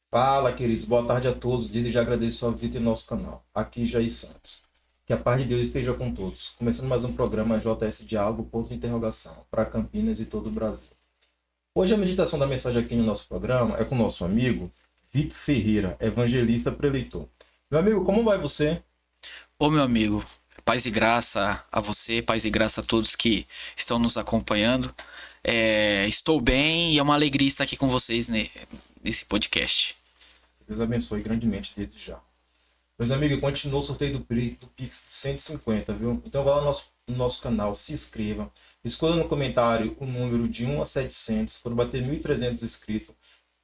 Fala, queridos. Boa tarde a todos. Desde já agradeço a visita em nosso canal. Aqui, Jair Santos. Que a paz de Deus esteja com todos. Começando mais um programa JS Diálogo, ponto de interrogação, para Campinas e todo o Brasil. Hoje a meditação da mensagem aqui no nosso programa é com o nosso amigo Vitor Ferreira, evangelista preleitor. Meu amigo, como vai você? Ô meu amigo, paz e graça a você, paz e graça a todos que estão nos acompanhando. Estou bem e é uma alegria estar aqui com vocês nesse podcast. Deus abençoe grandemente desde já. Meus amigos, continua o sorteio do Pix de 150, viu? Então vai lá no nosso canal, se inscreva, escolha no comentário o número de 1 a 700. Quando bater 1.300 inscritos,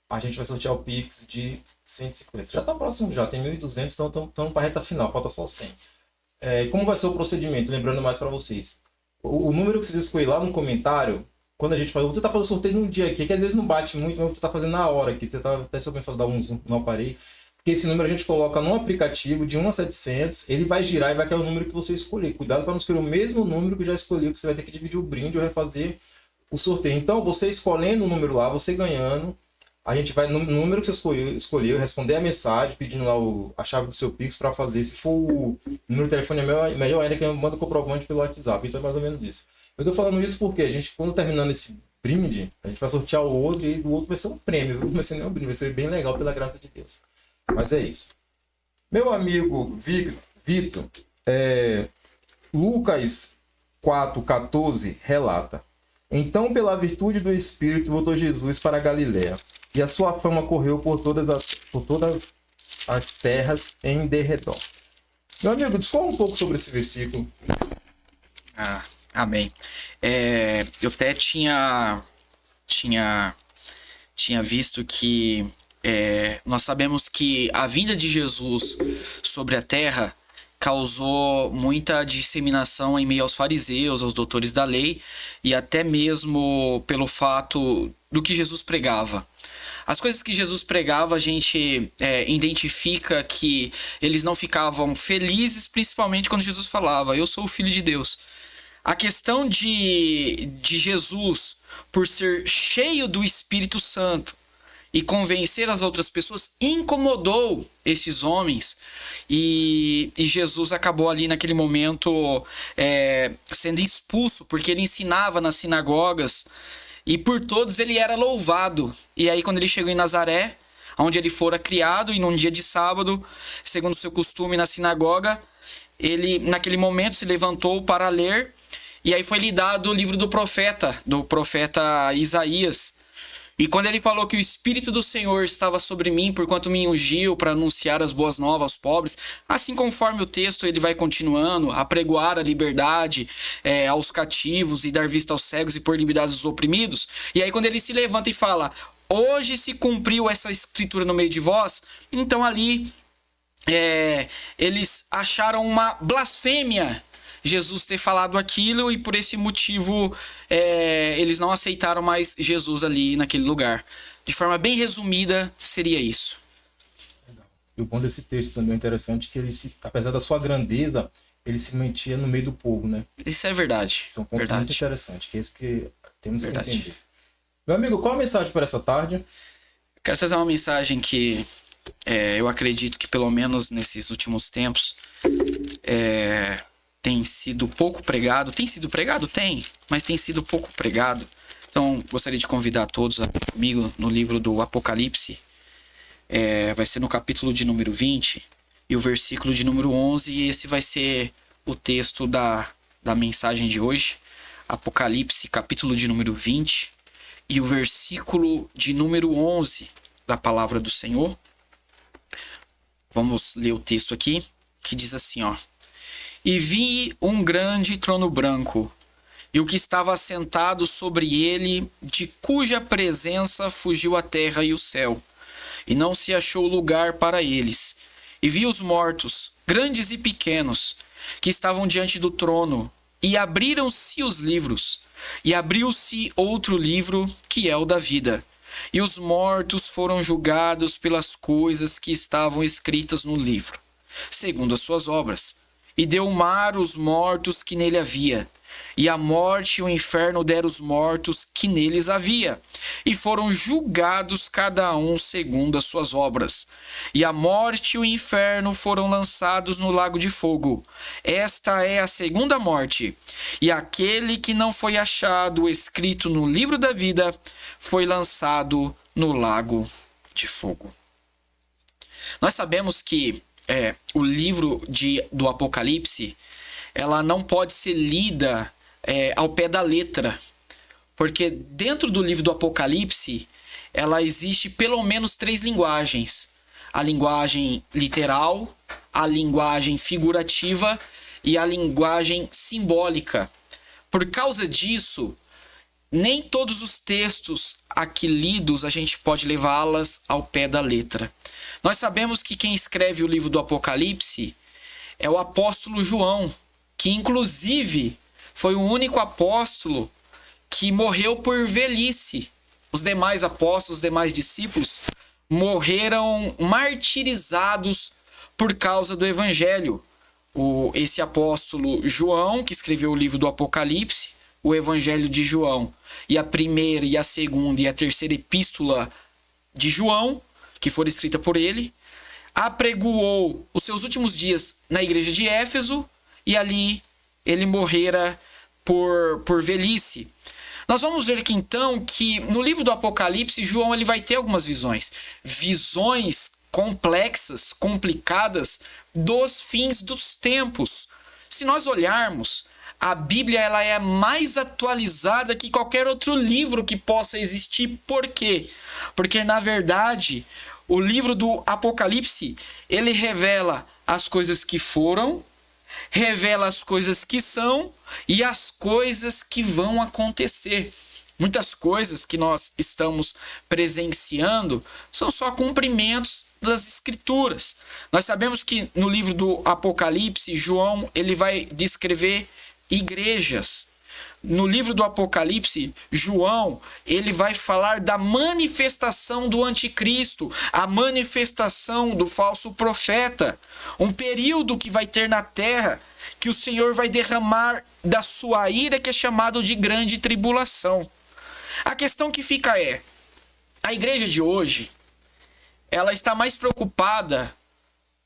a gente vai sortear o Pix de 150. Já está próximo já, tem 1.200, então estamos para a reta final, falta só 100. E como vai ser o procedimento? Lembrando mais para vocês. O número que vocês escolherem lá no comentário, quando a gente faz, vou tentar fazer o sorteio num dia aqui, que às vezes não bate muito, mas vou tentar fazer na hora aqui. Tentar até se eu pensar dar um zoom no aparelho. Porque esse número a gente coloca no aplicativo de 1 a 700, ele vai girar e vai cair o número que você escolher. Cuidado para não escolher o mesmo número que já escolheu, que você vai ter que dividir o brinde ou refazer o sorteio. Então, você escolhendo o número lá, você ganhando, a gente vai no número que você escolheu responder a mensagem, pedindo lá a chave do seu Pix para fazer. Se for o número de telefone é melhor ainda, que manda o comprovante pelo WhatsApp. Então é mais ou menos isso. Eu tô falando isso porque a gente, quando terminando esse brinde, a gente vai sortear o outro e o outro vai ser um prêmio, viu? Não vai ser nem um brinde, vai ser bem legal pela graça de Deus. Mas é isso. Meu amigo Vitor, Lucas 4,14 relata: Então, pela virtude do Espírito, voltou Jesus para a Galiléia, e a sua fama correu por todas as terras em derredor. Meu amigo, discorra um pouco sobre esse versículo. Amém. Eu até tinha visto que nós sabemos que a vinda de Jesus sobre a terra causou muita disseminação em meio aos fariseus, aos doutores da lei, e até mesmo pelo fato do que Jesus pregava. As coisas que Jesus pregava, a gente identifica que eles não ficavam felizes, principalmente quando Jesus falava: eu sou o Filho de Deus. A questão de Jesus, por ser cheio do Espírito Santo e convencer as outras pessoas, incomodou esses homens, e Jesus acabou ali naquele momento sendo expulso, porque ele ensinava nas sinagogas e por todos ele era louvado. E aí, quando ele chegou em Nazaré, onde ele fora criado, e num dia de sábado, segundo o seu costume na sinagoga, ele naquele momento se levantou para ler, e aí foi lhe dado o livro do profeta Isaías. E quando ele falou que o Espírito do Senhor estava sobre mim, porquanto me ungiu para anunciar as boas novas aos pobres, assim conforme o texto ele vai continuando, apregoar a liberdade aos cativos e dar vista aos cegos e pôr liberdade aos oprimidos. E aí quando ele se levanta e fala: hoje se cumpriu essa escritura no meio de vós, então ali eles acharam uma blasfêmia Jesus ter falado aquilo, e por esse motivo eles não aceitaram mais Jesus ali naquele lugar. De forma bem resumida, seria isso. E o bom desse texto também é interessante que apesar da sua grandeza, ele se mantinha no meio do povo, né? Isso é verdade. Isso é um ponto Verdade. muito interessante, que é esse que temos Verdade. que entender. Meu amigo, qual a mensagem para essa tarde? Quero trazer uma mensagem que eu acredito que, pelo menos nesses últimos tempos, tem sido pouco pregado. Tem sido pregado? Tem, mas tem sido pouco pregado. Então, gostaria de convidar todos a comigo no livro do Apocalipse. Vai ser no capítulo de número 20 e o versículo de número 11. E esse vai ser o texto da mensagem de hoje. Apocalipse, capítulo de número 20 e o versículo de número 11 da palavra do Senhor. Vamos ler o texto aqui, que diz assim, ó: E vi um grande trono branco, e o que estava assentado sobre ele, de cuja presença fugiu a terra e o céu, e não se achou lugar para eles. E vi os mortos, grandes e pequenos, que estavam diante do trono, e abriram-se os livros, e abriu-se outro livro, que é o da vida. E os mortos foram julgados pelas coisas que estavam escritas no livro, segundo as suas obras. E deu o mar os mortos que nele havia, E a morte e o inferno deram os mortos que neles havia, e foram julgados cada um segundo as suas obras. E a morte e o inferno foram lançados no lago de fogo. Esta é a segunda morte. E aquele que não foi achado escrito no livro da vida foi lançado no lago de fogo. Nós sabemos que o livro do Apocalipse, ela não pode ser lida ao pé da letra, porque dentro do livro do Apocalipse ela existe pelo menos 3 linguagens: a linguagem literal, a linguagem figurativa e a linguagem simbólica. Por causa disso, nem todos os textos aqui lidos a gente pode levá-las ao pé da letra. Nós sabemos que quem escreve o livro do Apocalipse é o apóstolo João, que inclusive foi o único apóstolo que morreu por velhice. Os demais apóstolos, os demais discípulos, morreram martirizados por causa do evangelho. Esse apóstolo João, que escreveu o livro do Apocalipse, o evangelho de João, e a primeira e a segunda e a terceira epístola de João, que foram escritas por ele, apregoou os seus últimos dias na igreja de Éfeso, e ali ele morrera por velhice. Nós vamos ver aqui então que no livro do Apocalipse, João ele vai ter algumas visões complexas, complicadas dos fins dos tempos. Se nós olharmos, a Bíblia ela é mais atualizada que qualquer outro livro que possa existir. Por quê? Porque na verdade, o livro do Apocalipse, ele revela as coisas que foram, revela as coisas que são e as coisas que vão acontecer. Muitas coisas que nós estamos presenciando são só cumprimentos das Escrituras. Nós sabemos que no livro do Apocalipse, João ele vai descrever igrejas. No livro do Apocalipse, João ele vai falar da manifestação do anticristo, a manifestação do falso profeta, um período que vai ter na terra que o Senhor vai derramar da sua ira, que é chamado de grande tribulação. A questão que fica é, a igreja de hoje, ela está mais preocupada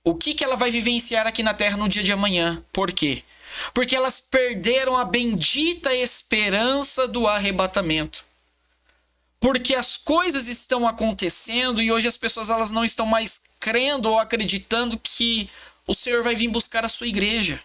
o que ela vai vivenciar aqui na terra no dia de amanhã. Por quê? Porque elas perderam a bendita esperança do arrebatamento. Porque as coisas estão acontecendo e hoje as pessoas elas não estão mais crendo ou acreditando que o Senhor vai vir buscar a sua igreja.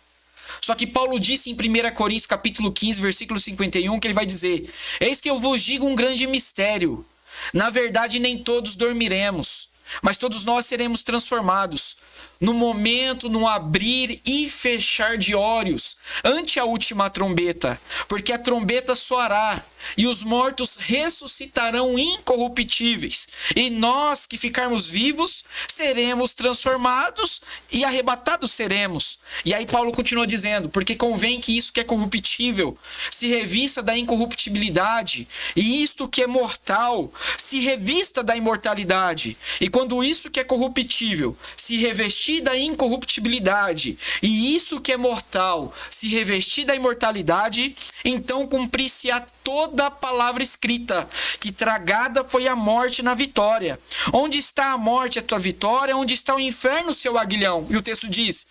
Só que Paulo disse em 1 Coríntios capítulo 15, versículo 51, que ele vai dizer: eis que eu vos digo um grande mistério. Na verdade, nem todos dormiremos, mas todos nós seremos transformados no momento, no abrir e fechar de olhos, ante a última trombeta, porque a trombeta soará e os mortos ressuscitarão incorruptíveis, e nós que ficarmos vivos seremos transformados e arrebatados seremos. E aí Paulo continua dizendo: porque convém que isso que é corruptível se revista da incorruptibilidade, e isto que é mortal se revista da imortalidade. E quando isso que é corruptível se revestir da incorruptibilidade, e isso que é mortal se revestir da imortalidade, então cumprir-se-á toda a palavra escrita, que tragada foi a morte na vitória. Onde está a morte, a tua vitória? Onde está o inferno, seu aguilhão? E o texto diz: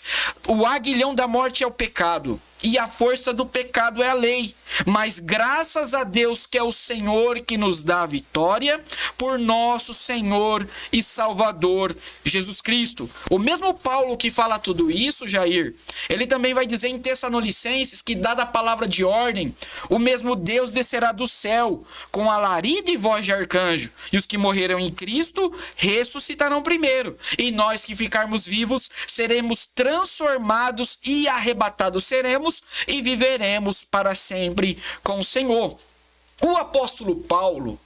o aguilhão da morte é o pecado, e a força do pecado é a lei. Mas graças a Deus que é o Senhor que nos dá a vitória por nosso Senhor e Salvador Jesus Cristo. O mesmo Paulo que fala tudo isso, Jair, ele também vai dizer em Tessalonicenses que, dada a palavra de ordem, o mesmo Deus descerá do céu com alarido e voz de arcanjo, e os que morreram em Cristo ressuscitarão primeiro, e nós que ficarmos vivos seremos transformados e arrebatados seremos, e viveremos para sempre com o Senhor. O apóstolo Paulo,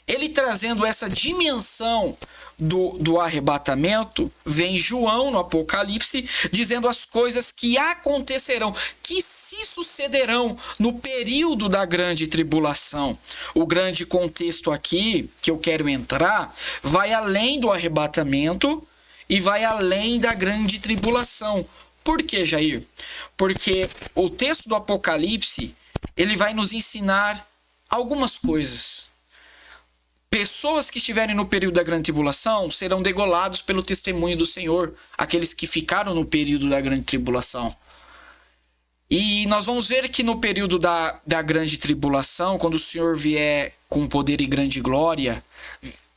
ele trazendo essa dimensão do arrebatamento, vem João no Apocalipse dizendo as coisas que acontecerão, que se sucederão no período da grande tribulação. O grande contexto aqui que eu quero entrar vai além do arrebatamento e vai além da grande tribulação. Por que, Jair? Porque o texto do Apocalipse ele vai nos ensinar algumas coisas. Pessoas que estiverem no período da grande tribulação serão degolados pelo testemunho do Senhor, aqueles que ficaram no período da grande tribulação. E nós vamos ver que no período da grande tribulação, quando o Senhor vier com poder e grande glória,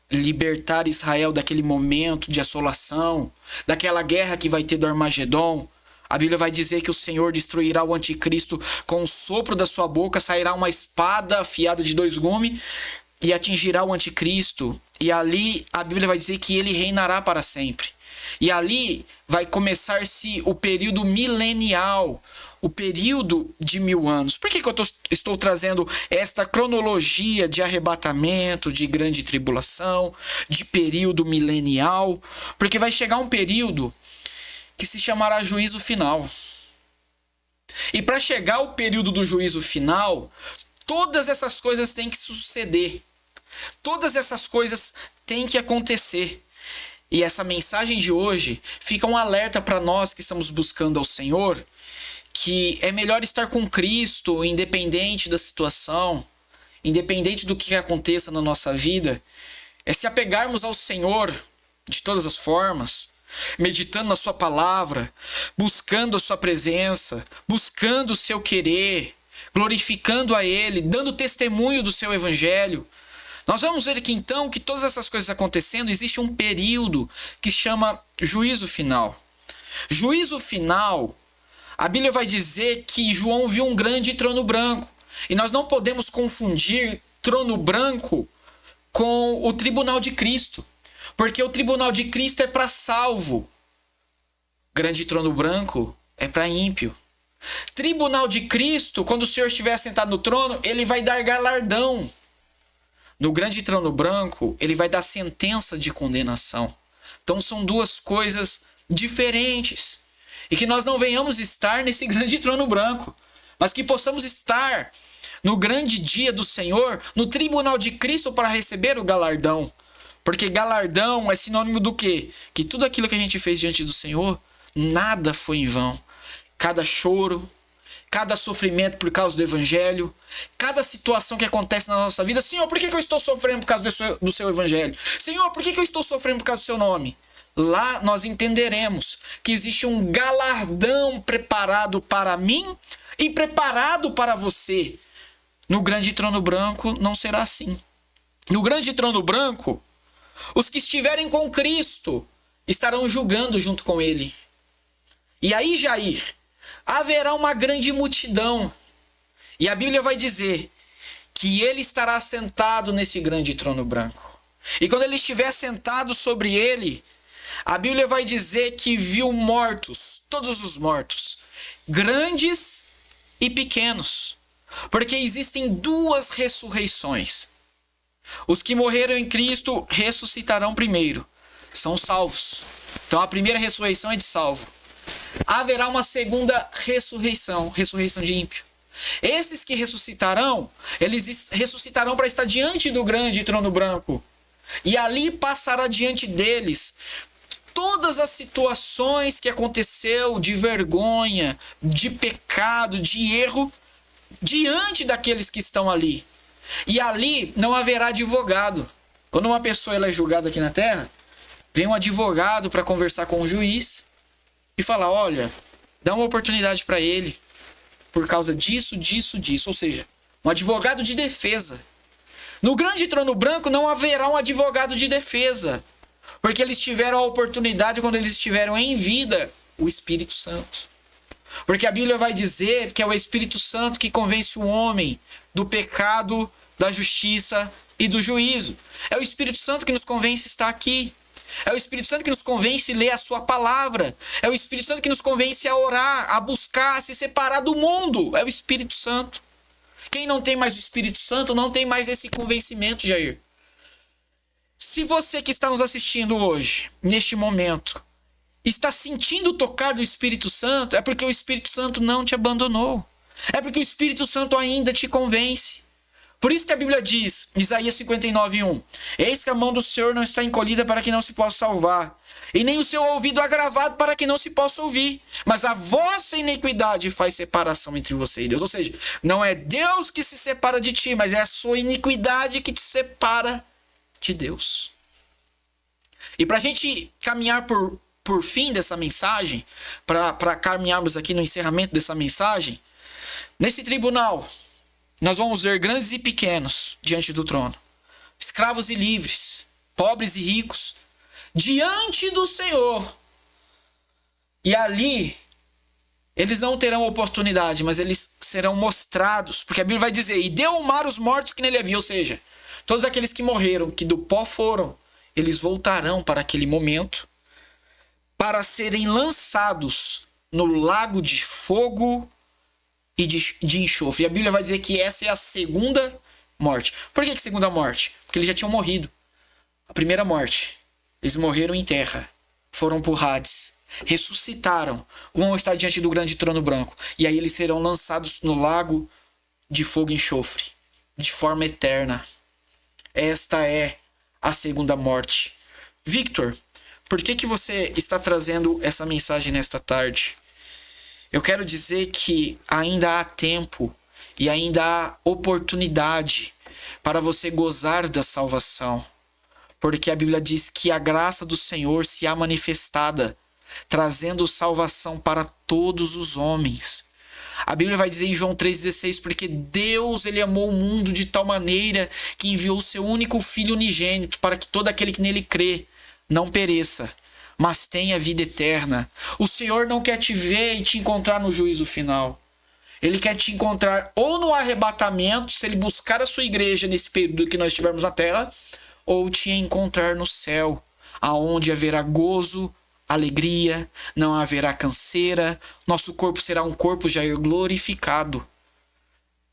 libertar Israel daquele momento de assolação, daquela guerra que vai ter do Armagedon, a Bíblia vai dizer que o Senhor destruirá o anticristo com o sopro da sua boca, sairá uma espada afiada de 2 gumes e atingirá o anticristo. E ali a Bíblia vai dizer que ele reinará para sempre. E ali vai começar-se o período milenial, o período de 1000 anos. Por que eu estou trazendo esta cronologia de arrebatamento, de grande tribulação, de período milenial? Porque vai chegar um período que se chamará juízo final. E para chegar ao período do juízo final, todas essas coisas têm que suceder. Todas essas coisas têm que acontecer. E essa mensagem de hoje fica um alerta para nós que estamos buscando ao Senhor, que é melhor estar com Cristo, independente da situação, independente do que aconteça na nossa vida, é se apegarmos ao Senhor de todas as formas, meditando na sua palavra, buscando a sua presença, buscando o seu querer, glorificando a Ele, dando testemunho do seu evangelho. Nós vamos ver que então, que todas essas coisas acontecendo, existe um período que chama juízo final. Juízo final, a Bíblia vai dizer que João viu um grande trono branco. E nós não podemos confundir trono branco com o tribunal de Cristo. Porque o tribunal de Cristo é para salvo. Grande trono branco é para ímpio. Tribunal de Cristo, quando o Senhor estiver sentado no trono, ele vai dar galardão. No grande trono branco, ele vai dar sentença de condenação. Então são duas coisas diferentes. E que nós não venhamos estar nesse grande trono branco, mas que possamos estar no grande dia do Senhor, no tribunal de Cristo, para receber o galardão. Porque galardão é sinônimo do quê? Que tudo aquilo que a gente fez diante do Senhor, nada foi em vão. Cada choro, cada sofrimento por causa do evangelho, cada situação que acontece na nossa vida. Senhor, por que eu estou sofrendo por causa do seu evangelho? Senhor, por que eu estou sofrendo por causa do seu nome? Lá nós entenderemos que existe um galardão preparado para mim e preparado para você. No grande trono branco não será assim. No grande trono branco, os que estiverem com Cristo estarão julgando junto com Ele. E aí, Jair, haverá uma grande multidão. E a Bíblia vai dizer que ele estará sentado nesse grande trono branco. E quando ele estiver sentado sobre ele, a Bíblia vai dizer que viu mortos, todos os mortos, grandes e pequenos. Porque existem 2 ressurreições. Os que morreram em Cristo ressuscitarão primeiro. São salvos. Então a primeira ressurreição é de salvo. Haverá uma segunda ressurreição, ressurreição de ímpio. Esses que ressuscitarão, eles ressuscitarão para estar diante do grande trono branco. E ali passará diante deles todas as situações que aconteceu de vergonha, de pecado, de erro, diante daqueles que estão ali. E ali não haverá advogado. Quando uma pessoa ela é julgada aqui na terra, vem um advogado para conversar com o juiz e falar, olha, dá uma oportunidade para ele por causa disso, disso, disso. Ou seja, um advogado de defesa. No grande trono branco não haverá um advogado de defesa, porque eles tiveram a oportunidade quando eles estiveram em vida, o Espírito Santo. Porque a Bíblia vai dizer que é o Espírito Santo que convence o homem do pecado, da justiça e do juízo. É o Espírito Santo que nos convence a estar aqui. É o Espírito Santo que nos convence a ler a sua palavra. É o Espírito Santo que nos convence a orar, a buscar, a se separar do mundo. É o Espírito Santo. Quem não tem mais o Espírito Santo não tem mais esse convencimento, Jair. Se você que está nos assistindo hoje, neste momento, está sentindo o tocar do Espírito Santo, é porque o Espírito Santo não te abandonou. É porque o Espírito Santo ainda te convence. Por isso que a Bíblia diz, Isaías 59:1, eis que a mão do Senhor não está encolhida para que não se possa salvar, e nem o seu ouvido agravado para que não se possa ouvir, mas a vossa iniquidade faz separação entre você e Deus. Ou seja, não é Deus que se separa de ti, mas é a sua iniquidade que te separa de Deus. E para a gente caminhar por fim dessa mensagem, para caminharmos aqui no encerramento dessa mensagem, nesse tribunal, nós vamos ver grandes e pequenos diante do trono, escravos e livres, pobres e ricos, diante do Senhor. E ali, eles não terão oportunidade, mas eles serão mostrados, porque a Bíblia vai dizer, e deu ao mar os mortos que nele havia, ou seja, todos aqueles que morreram, que do pó foram, eles voltarão para aquele momento, para serem lançados no lago de fogo e de enxofre. E a Bíblia vai dizer que essa é a segunda morte. Por que segunda morte? Porque eles já tinham morrido. A primeira morte, eles morreram em terra, foram para o Hades, ressuscitaram, vão estar diante do grande trono branco. E aí eles serão lançados no lago de fogo e enxofre, de forma eterna. Esta é a segunda morte. Victor, por que você está trazendo essa mensagem nesta tarde? Eu quero dizer que ainda há tempo e ainda há oportunidade para você gozar da salvação. Porque a Bíblia diz que a graça do Senhor se há manifestada, trazendo salvação para todos os homens. A Bíblia vai dizer em João 3,16, porque Deus ele amou o mundo de tal maneira que enviou o seu único Filho unigênito para que todo aquele que nele crê não pereça, mas tenha vida eterna. O Senhor não quer te ver e te encontrar no juízo final. Ele quer te encontrar ou no arrebatamento, se ele buscar a sua igreja nesse período que nós estivermos na terra, ou te encontrar no céu, aonde haverá gozo, alegria, não haverá canseira, nosso corpo será um corpo já glorificado.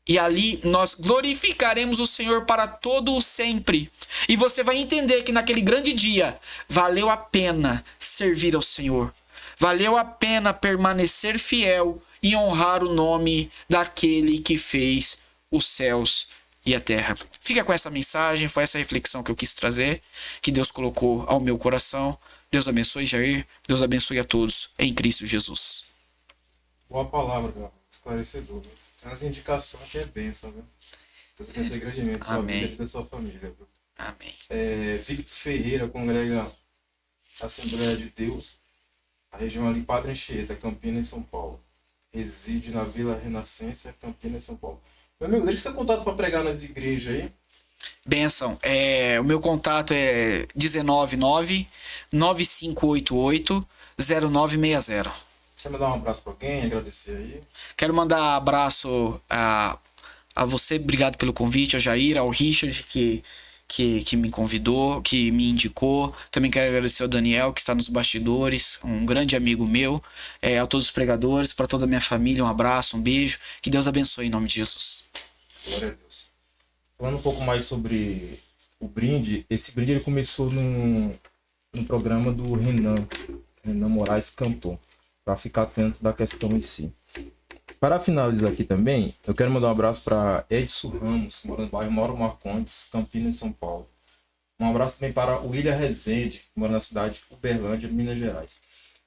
E ali nós glorificaremos o Senhor para todo o sempre. E você vai entender que naquele grande dia valeu a pena servir ao Senhor. Valeu a pena permanecer fiel e honrar o nome daquele que fez os céus e a terra. Fica com essa mensagem, foi essa reflexão que eu quis trazer, que Deus colocou ao meu coração. Deus abençoe, Jair. Deus abençoe a todos em Cristo Jesus. Boa palavra, meu. Esclarecedor. Traz indicação que é bênção, viu? Deus abençoe grandemente sua vida e da sua família, viu? Amém. Victor Ferreira congrega Assembleia de Deus, a região ali Padre Anchieta, Campinas, São Paulo. Reside na Vila Renascença, Campinas, São Paulo. Meu amigo, deixa seu contato para pregar nas igrejas aí. Benção. O meu contato é 199-9588-0960. Quer mandar um abraço para alguém, agradecer aí? Quero mandar abraço a você, obrigado pelo convite, ao Jair, ao Richard que me convidou, que me indicou. Também quero agradecer ao Daniel, que está nos bastidores, um grande amigo meu, a todos os pregadores, para toda a minha família, um abraço, um beijo, que Deus abençoe em nome de Jesus. Glória a Deus. Falando um pouco mais sobre o brinde, esse brinde ele começou no programa do Renan Moraes cantor, para ficar atento da questão em si. Para finalizar aqui também, eu quero mandar um abraço para Edson Ramos, que mora no bairro Mauro Marcondes, Campinas, São Paulo. Um abraço também para o William Rezende, que mora na cidade de Uberlândia, Minas Gerais.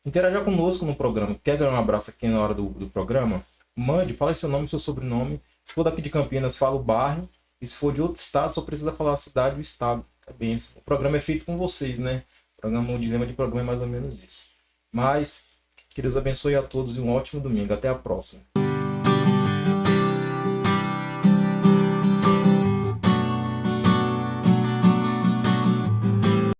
Interaja conosco no programa. Quer ganhar um abraço aqui na hora do programa? Mande, fala seu nome e seu sobrenome. Se for daqui de Campinas, fala o bairro. E se for de outro estado, só precisa falar a cidade e o estado. É benção. O programa é feito com vocês, né? O dilema de programa é mais ou menos isso. Mas que Deus abençoe a todos e um ótimo domingo. Até a próxima.